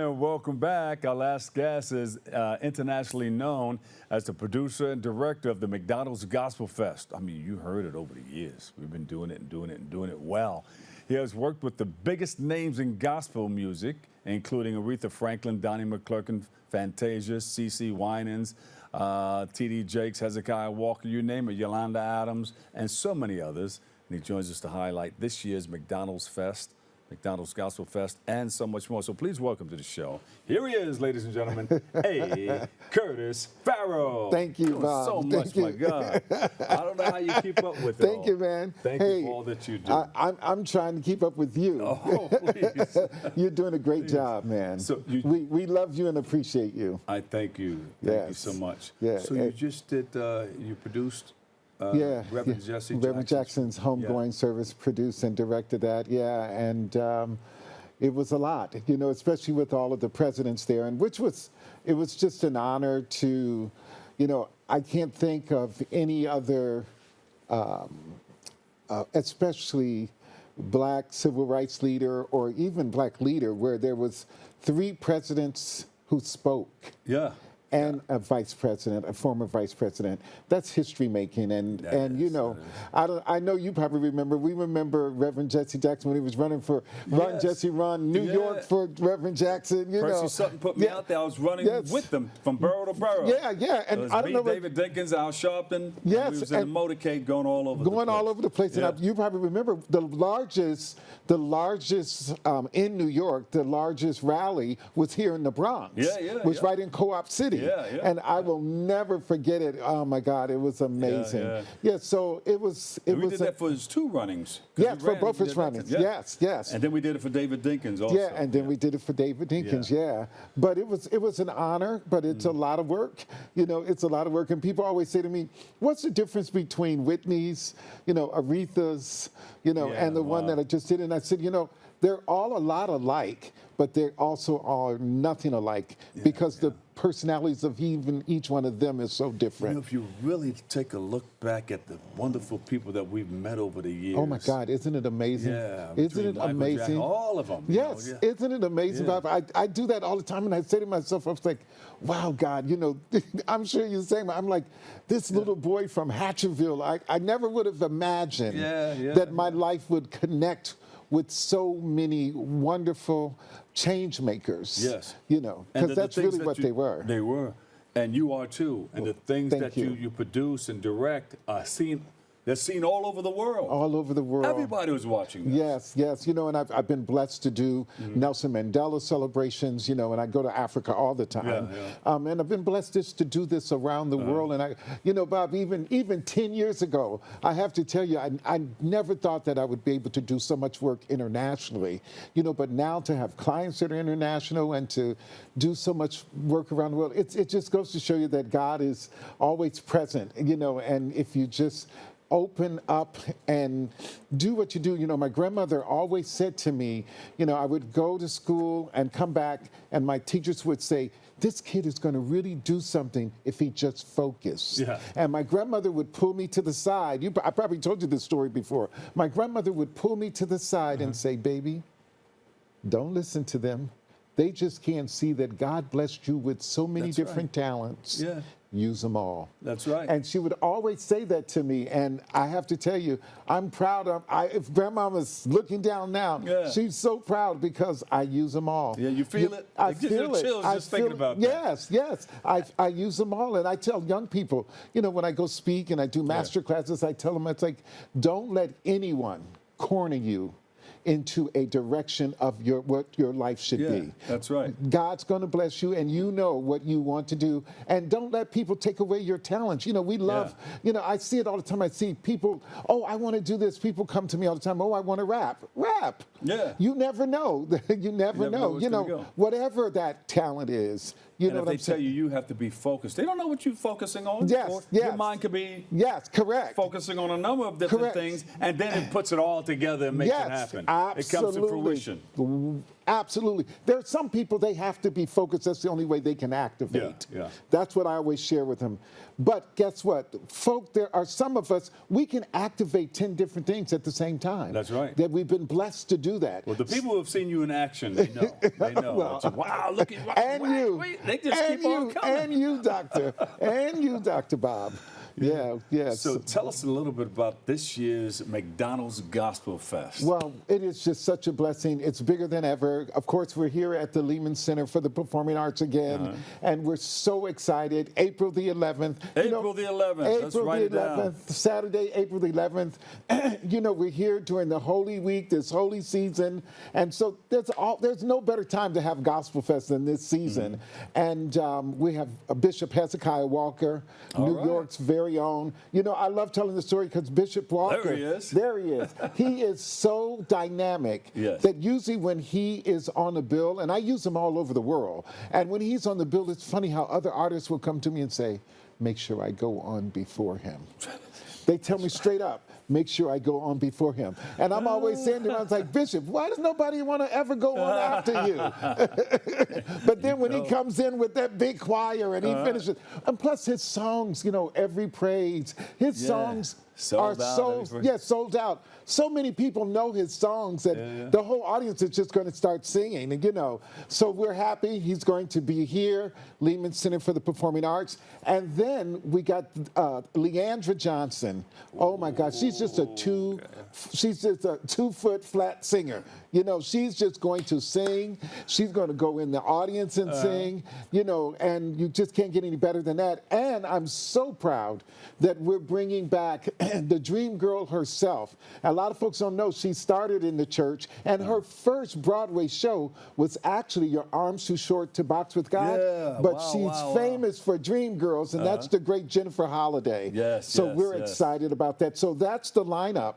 Welcome back. Our last guest is internationally known as the producer and director of the McDonald's Gospelfest. I mean, you heard it over the years. We've been doing it and doing it and doing it well. He has worked with the biggest names in gospel music, including Aretha Franklin, Donnie McClurkin, Fantasia, CeCe Winans, T.D. Jakes, Hezekiah Walker, you name it, Yolanda Adams, and so many others. And he joins us to highlight this year's McDonald's Fest, McDonald's Gospel Fest, and so much more. So please welcome to the show. Here he is, ladies and gentlemen, A. Curtis Farrow.
Thank you,
Doing
Bob.
so much, my God. I don't know how you keep up with it.
Thank you, man.
Thank you for all that you do.
I'm trying to keep up with you.
Oh, please.
You're doing a great job, man.
So
we love you and appreciate you.
I thank you. Thank you
Yes.
so much.
Yeah.
So you just did, you produced Reverend Jesse
Reverend Jackson's homegoing service, produced and directed that, and it was a lot, especially with all of the presidents there, and it was just an honor to, I can't think of any other, especially black civil rights leader or even black leader, where there was 3 presidents who spoke.
Yeah.
and a vice president, a former vice president. That's history making, and you know, I know you probably remember. We remember Reverend Jesse Jackson when he was running for Run Jesse Run New York for Reverend Jackson. You
Percy
know,
Sutton put me out there. I was running with them from borough to borough.
Yeah, and I don't know.
David Dinkins, Al Sharpton.
Yes,
we was in the motorcade going all over.
All over the place.
Yeah.
And you probably remember the largest in New York. The largest rally was here in the Bronx. Was right in Co-op City. And I will never forget it. Oh my God, it was amazing. So it was.
We did that for his 2 runnings.
Yes, for both his runnings. Yes.
And then we did it for David Dinkins also.
Yeah, and then we did it for David Dinkins. But it was an honor, but it's a lot of work. You know, it's a lot of work. And people always say to me, "What's the difference between Whitney's, you know, Aretha's, you know, and the one that I just did?" And I said, you know, they're all a lot alike, but they also are nothing alike because the personalities of even each one of them is so different.
You know, if you really take a look back at the wonderful people that we've met over the years.
Oh my God, isn't it amazing?
Yeah,
isn't it amazing?
Jackson, all of them.
Yes, isn't it amazing? I do that all the time, and I say to myself, I was like, wow, God, you know, I'm sure you're saying, I'm like, this little boy from Hatcherville, I never would have imagined that my life would connect with so many wonderful change makers.
Yes.
You know, because that's really what they were.
They were. And you are too. And the things that you produce and direct are seen. They're seen all over the world.
All over the world.
Everybody was watching this.
Yes. You know, and I've been blessed to do Nelson Mandela celebrations, you know, and I go to Africa all the time. And I've been blessed just to do this around the world. And you know, Bob, even 10 years ago, I have to tell you, I never thought that I would be able to do so much work internationally. You know, but now to have clients that are international and to do so much work around the world, it just goes to show you that God is always present, you know, and if you just open up and do what you do. You know, my grandmother always said to me, you know, I would go to school and come back and my teachers would say, this kid is going to really do something if he just focused. And my grandmother would pull me to the side. I probably told you this story before. My grandmother would pull me to the side and say, baby, don't listen to them. They just can't see that God blessed you with so many different talents. Use them all.
That's right.
And she would always say that to me. And I have to tell you, I'm proud of, if Grandma was looking down now, she's so proud because I use them all.
Yeah, you feel it?
I feel it.
Chills just thinking about that.
Yes. I use them all. And I tell young people, you know, when I go speak and I do master classes, I tell them, it's like, don't let anyone corner you into a direction of what your life should be.
That's right.
God's going to bless you, and you know what you want to do. And don't let people take away your talents. You know, we love, you know, I see it all the time. I see people, oh, I want to do this. People come to me all the time, oh, I want to rap. Rap. You never know. You never know. You know, whatever that talent is. You know
what I'm saying? If they tell you you have to be focused, they don't know what you're focusing on. Your mind could be focusing on a number of different things, and then it puts it all together and makes it happen. It comes to fruition.
Absolutely. There are some people, they have to be focused. That's the only way they can activate. That's what I always share with them. But guess what? There are some of us, we can activate 10 different things at the same time.
That's right.
That we've been blessed to do that.
Well, the people who have seen you in action, they know. They know. Wow, look at
you.
They just keep on coming.
And you, Doctor. And you, Dr. Bob. Yeah.
So tell us a little bit about this year's McDonald's Gospelfest.
Well, it is just such a blessing. It's bigger than ever. Of course, we're here at the Lehman Center for the Performing Arts again, and we're so excited. April the 11th.
April the 11th. Let's write it down.
Saturday, April the 11th. You know, we're here during the Holy Week, this holy season, and so there's no better time to have Gospelfest than this season. And we have Bishop Hezekiah Walker, New York's very own. You know, I love telling the story because Bishop Walker.
There he is.
There he is. He is so dynamic that usually when he is on the bill, and I use him all over the world, and when he's on the bill, it's funny how other artists will come to me and say, make sure I go on before him. They tell me straight up, make sure I go on before him. And I'm always saying to him, I was like, Bishop, why does nobody want to ever go on after you? But then when he comes in with that big choir and he finishes, and plus his songs, every praise, his songs sold out. So many people know his songs that the whole audience is just going to start singing. And, so we're happy he's going to be here, Lehman Center for the Performing Arts. And then we got Leandra Johnson. Oh my God, she's just a 2-foot flat singer. She's just going to sing. She's going to go in the audience and sing, and you just can't get any better than that. And I'm so proud that we're bringing back the dream girl herself. A lot of folks don't know she started in the church, and her first Broadway show was actually Your Arms Too Short to Box with God. Yeah, but she's famous for Dream Girls, and that's the great Jennifer Holliday. So we're excited about that. So that's the lineup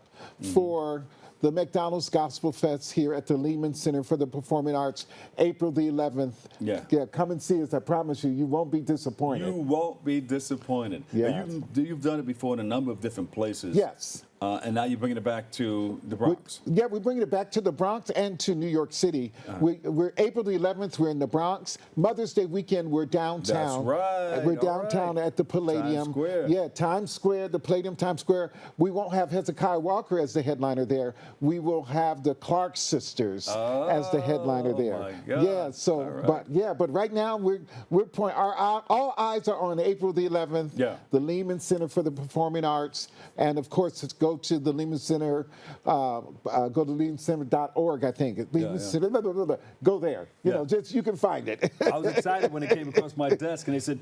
for the McDonald's Gospelfest here at the Lehman Center for the Performing Arts, April the 11th. Yeah, come and see us. I promise you, you won't be disappointed.
You won't be disappointed. Yeah. You've done it before in a number of different places.
Yes.
And now you're bringing it back to the Bronx.
We're bringing it back to the Bronx and to New York City. We're April the 11th, we're in the Bronx. Mother's Day weekend, we're downtown.
That's right.
We're downtown at the Palladium.
Times Square.
Yeah, Times Square, the Palladium, Times Square. We won't have Hezekiah Walker as the headliner there. We will have the Clark sisters as the headliner there.
Oh my God.
Yeah, so, but right now we're pointing, all eyes are on April the 11th, the Lehman Center for the Performing Arts, and of course, go to the Lehman Center, go to lehmancenter.org, I think. Center, go there. You can find it.
I was excited when it came across my desk and they said,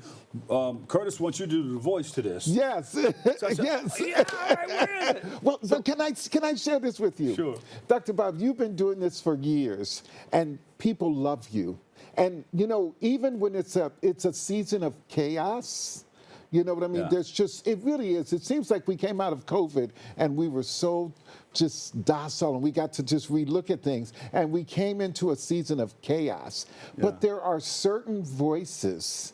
Curtis wants you to do the voice to this.
Yes.
So I said,
yes.
Yeah, all right, where is it?
Well, so can I share this with you?
Sure.
Dr. Bob, you've been doing this for years, and people love you. And, even when it's a season of chaos, you know what I mean? There's it really is. It seems like we came out of COVID and we were so just docile and we got to just relook at things and we came into a season of chaos. But there are certain voices.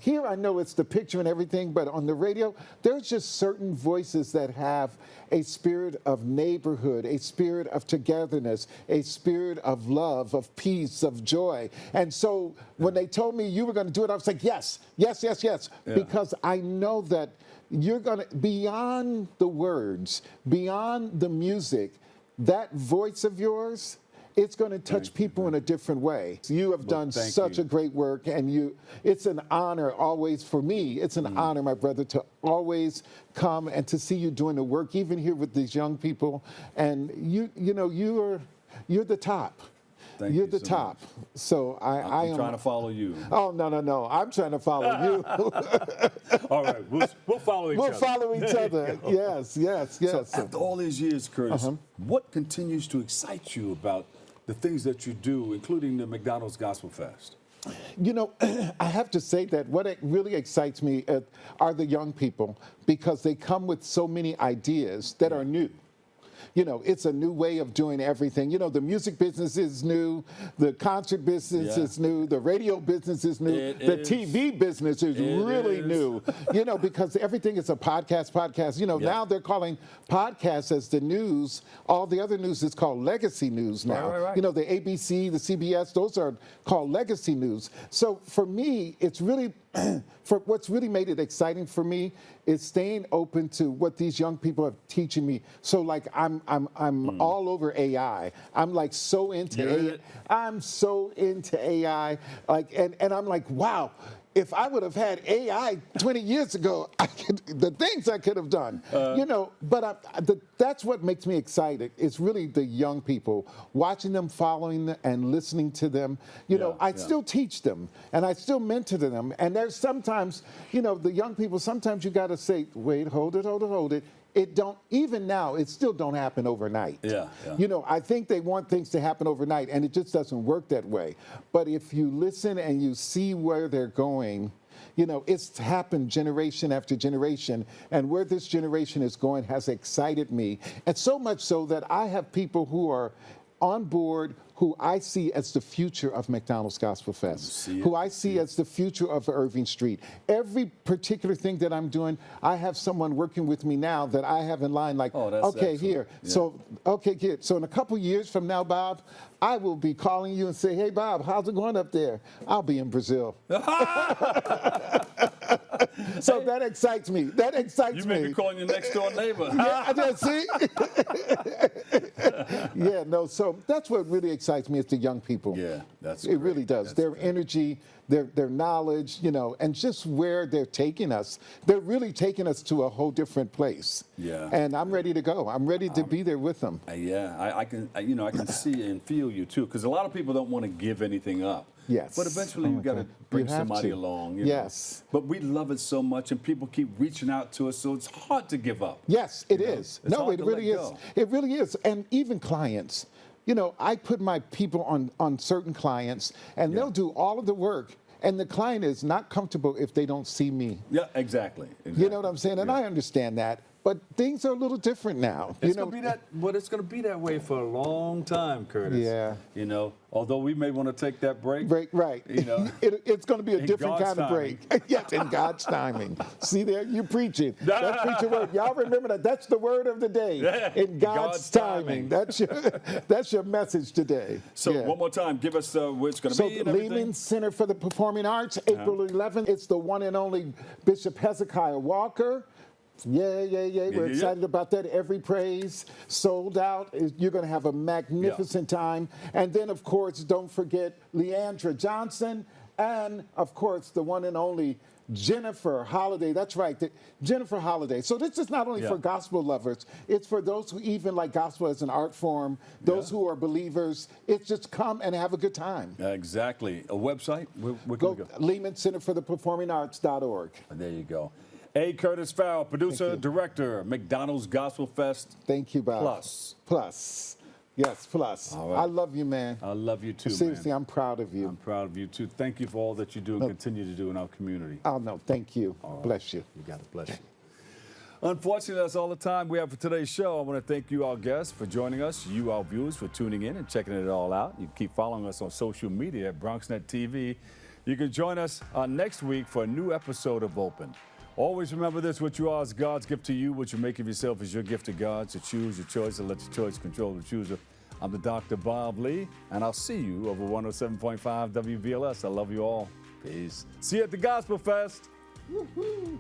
Here I know it's the picture and everything, but on the radio, there's just certain voices that have a spirit of neighborhood, a spirit of togetherness, a spirit of love, of peace, of joy. And so when they told me you were going to do it, I was like, yes, because I know that you're going to, beyond the words, beyond the music, that voice of yours, it's going to touch people in a different way. You have done such a great work, and it's an honor always for me. It's an honor, my brother, to always come and to see you doing the work, even here with these young people. And you're the top. You're the top. So I am
trying to follow you.
Oh, no. I'm trying to follow you.
All right. We'll follow each other.
We'll follow each other. Yes.
So after all these years, Curtis, what continues to excite you about the things that you do, including the McDonald's Gospelfest?
I have to say that what really excites me are the young people, because they come with so many ideas that are new. It's a new way of doing everything. The music business is new, the concert business is new, the radio business is new, the TV business is really new, because everything is a podcast. Now they're calling podcasts as the news. All the other news is called legacy news now.
Right.
The ABC, the CBS, those are called legacy news. So for me, it's really, for what's really made it exciting for me is staying open to what these young people are teaching me. So like I'm all over AI. I'm like so into AI. I'm so into AI. And I'm like, wow. If I would have had AI 20 years ago, the things I could have done, But that's what makes me excited. It's really the young people, watching them, following them, and listening to them. I still teach them, and I still mentor them. And there's sometimes, the young people. Sometimes you got to say, wait, hold it. Even now, it still don't happen overnight. I think they want things to happen overnight, and it just doesn't work that way. But if you listen and you see where they're going, it's happened generation after generation, and where this generation is going has excited me. And so much so that I have people who are on board who I see as the future of McDonald's Gospelfest, who I see as the future of Irving Street. Every particular thing that I'm doing, I have someone working with me now that I have in line like, okay, excellent. Here. Yeah. So, okay, good. So in a couple years from now, Bob, I will be calling you and say, hey, Bob, how's it going up there? I'll be in Brazil. So that excites me. That excites me.
You may be calling your next door neighbor.
Yeah, see? Yeah, no, so that's what really excites me is the young people.
Yeah, that's
It really does.
That's
their
great.
energy, their knowledge, you know, and just where they're taking us. They're really taking us to a whole different place.
Yeah.
And I'm ready to go. I'm ready to be there with them.
Yeah, I can, you know, I can see and feel you too, because a lot of people don't want to give anything up.
Yes.
But eventually you got to bring somebody along. You know? But we love it so much, and people keep reaching out to us, so it's hard to give up.
Yes, it is.
It's
No,
hard
it
to
really
let
is.
go.
It really is. And even clients. You know, I put my people on certain clients, and they'll do all of the work. And the client is not comfortable if they don't see me.
Yeah, exactly.
You know what I'm saying? And I understand that. But things are a little different now.
It's going to be that, but it's going to be that way for a long time, Curtis.
Yeah.
You know, although we may want to take that break.
Right.
You know,
it's going to be a different
God's
kind of break. Yes, in God's timing. See there, you preaching. That's preaching word. Y'all remember that? That's the word of the day. In God's timing. That's your message today.
So one more time, give us where it's going to be.
So Lehman Center for the Performing Arts, April 11th. It's the one and only Bishop Hezekiah Walker. Yeah. We're excited about that. Every praise sold out. You're going to have a magnificent time. And then, of course, don't forget Leandra Johnson and, of course, the one and only Jennifer Holiday. That's right, Jennifer Holiday. So this is not only for gospel lovers, it's for those who even like gospel as an art form, those who are believers. It's just come and have a good time.
Exactly. A website? Where can
Go
we go?
Lehman Center for the Performing Arts.org.
There you go. A. Curtis Farrow, producer, director, McDonald's Gospelfest.
Thank you, Bob. Plus. Yes, plus.
All right.
I love you, man.
I love you too,
Seriously,
man.
I'm proud of you.
I'm proud of you too. Thank you for all that you do and continue to do in our community.
Oh, no, thank you. Bless you.
You got it. Bless you. Unfortunately, that's all the time we have for today's show. I want to thank you, our guests, for joining us, you, our viewers, for tuning in and checking it all out. You can keep following us on social media at Bronxnet TV. You can join us next week for a new episode of Open. Always remember this: what you are is God's gift to you. What you make of yourself is your gift to God. So choose your choice and let your choice control the chooser. I'm the Dr. Bob Lee, and I'll see you over 107.5 WVLS. I love you all. Peace. See you at the Gospelfest. Woo-hoo.